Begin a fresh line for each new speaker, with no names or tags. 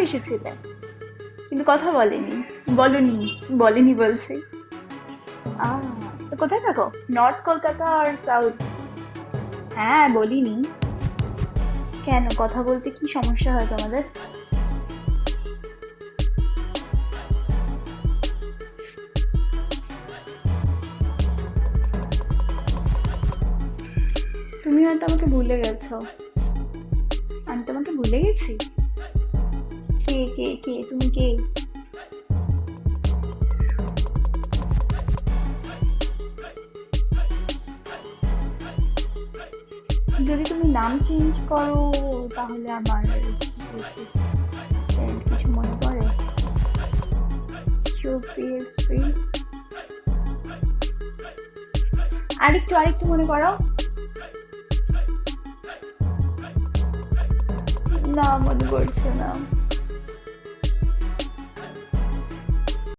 এসেছিলে, কিন্তু কথা বলেনি বলছি। আহ, তো কোথায় থাকো? নর্থ কলকাতা আর সাউথ? হ্যাঁ, বলিনি। কেন, কথা বলতে কি সমস্যা হয় তোমাদের? তুমি হয়তো আমাকে ভুলে গেছো। আমি তোমাকে ভুলে গেছি? কে তুমি কে? যদি তুমি নাম চেঞ্জ করো তাহলে আমার কি বলছি, কিছু মনে পড়ে? ইউপিএসসি। আরেকটু মনে করো। না, মনে পড়ছে না।